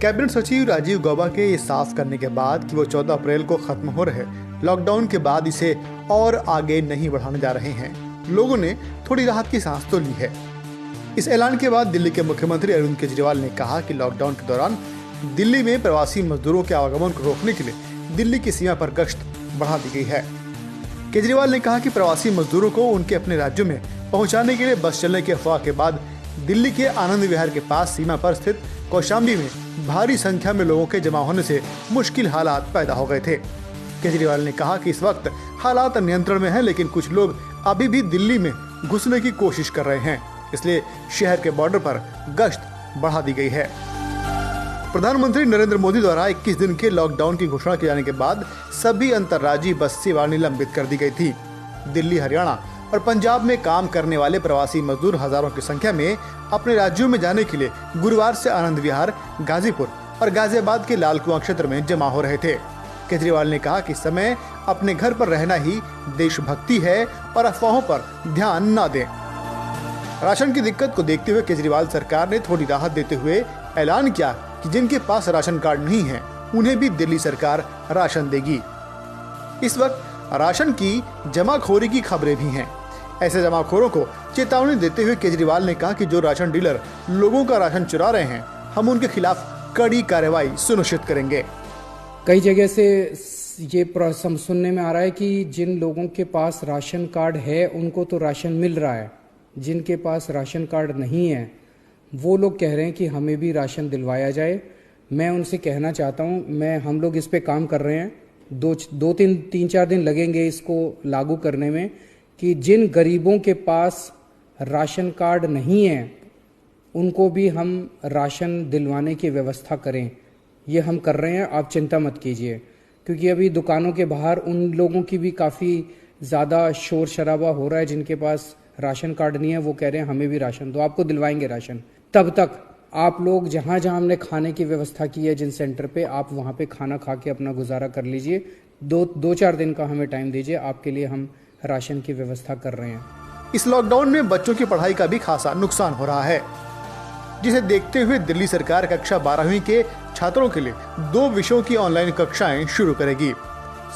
Cabinet सचिव राजीव गौबा के ये साफ करने के बाद कि वो 14 अप्रैल को खत्म हो रहे लॉकडाउन के बाद इसे और आगे नहीं बढ़ाने जा रहे हैं, लोगों ने थोड़ी राहत की सांस तो ली है। इस ऐलान के बाद दिल्ली के मुख्यमंत्री अरविंद केजरीवाल ने कहा कि लॉकडाउन के दौरान दिल्ली में प्रवासी मजदूरों के आवागमन को रोकने के लिए दिल्ली की सीमा पर गश्त बढ़ा दी गई है। केजरीवाल ने कहा कि प्रवासी मजदूरों को उनके अपने राज्यों में पहुंचाने के लिए बस चलने की अफवाह के बाद दिल्ली के आनंद विहार के पास सीमा पर स्थित कौशाम्बी में भारी संख्या में लोगों के जमा होने से मुश्किल हालात पैदा हो गए थे। केजरीवाल ने कहा कि इस वक्त हालात नियंत्रण में हैं, लेकिन कुछ लोग अभी भी दिल्ली में घुसने की कोशिश कर रहे हैं, इसलिए शहर के बॉर्डर पर गश्त बढ़ा दी गई है। प्रधानमंत्री नरेंद्र मोदी द्वारा 21 दिन के लॉकडाउन की घोषणा किए जाने के बाद सभी अंतर्राज्यीय बस सेवा निलंबित कर दी गई थी। दिल्ली, हरियाणा और पंजाब में काम करने वाले प्रवासी मजदूर हजारों की संख्या में अपने राज्यों में जाने के लिए गुरुवार से आनंद विहार, गाजीपुर और गाजियाबाद के लाल कुआं क्षेत्र में जमा हो रहे थे। केजरीवाल ने कहा कि समय अपने घर पर रहना ही देशभक्ति है और अफवाहों पर ध्यान न दें। राशन की दिक्कत को देखते हुए केजरीवाल सरकार ने थोड़ी राहत देते हुए ऐलान किया कि जिनके पास राशन कार्ड नहीं है उन्हें भी दिल्ली सरकार राशन देगी। इस वक्त राशन की जमाखोरी की खबरें भी हैं। ऐसे जमाखोरों को चेतावनी देते हुए केजरीवाल ने कहा कि जो राशन डीलर लोगों का राशन चुरा रहे हैं, हम उनके खिलाफ कड़ी कार्रवाई सुनिश्चित करेंगे। कई जगह से ये सुनने में आ रहा है कि जिन लोगों के पास राशन कार्ड है उनको तो राशन मिल रहा है, जिनके पास राशन कार्ड नहीं है वो लोग कह रहे हैं कि हमें भी राशन दिलवाया जाए। मैं उनसे कहना चाहता हूँ, हम लोग इस पे काम कर रहे हैं, तीन चार दिन लगेंगे इसको लागू करने में, कि जिन गरीबों के पास राशन कार्ड नहीं है उनको भी हम राशन दिलवाने की व्यवस्था करें। ये हम कर रहे हैं, आप चिंता मत कीजिए, क्योंकि अभी दुकानों के बाहर उन लोगों की भी काफ़ी ज़्यादा शोर शराबा हो रहा है जिनके पास राशन कार्ड नहीं है। वो कह रहे हैं हमें भी राशन दो, आपको दिलवाएंगे राशन। तब तक आप लोग जहाँ जहाँ हमने खाने की व्यवस्था की है जिन सेंटर पे, आप वहाँ पे खाना खा के अपना गुजारा कर लीजिए। दो चार दिन का हमें टाइम दीजिए, आपके लिए हम राशन की व्यवस्था कर रहे हैं। इस लॉकडाउन में बच्चों की पढ़ाई का भी खासा नुकसान हो रहा है, जिसे देखते हुए दिल्ली सरकार कक्षा 12वीं के छात्रों के लिए 2 विषयों की ऑनलाइन कक्षाएं शुरू करेगी।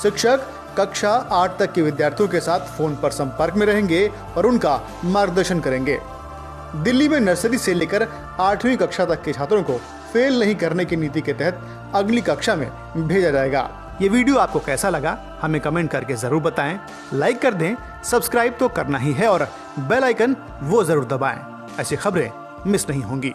शिक्षक कक्षा 8 तक के विद्यार्थियों के साथ फोन पर संपर्क में रहेंगे और उनका मार्गदर्शन करेंगे। दिल्ली में नर्सरी से लेकर 8वीं कक्षा तक के छात्रों को फेल नहीं करने की नीति के तहत अगली कक्षा में भेजा जाएगा। ये वीडियो आपको कैसा लगा हमें कमेंट करके जरूर बताएं। लाइक कर दें, सब्सक्राइब तो करना ही है और बेल आइकन वो जरूर दबाएं। ऐसी खबरें मिस नहीं होंगी।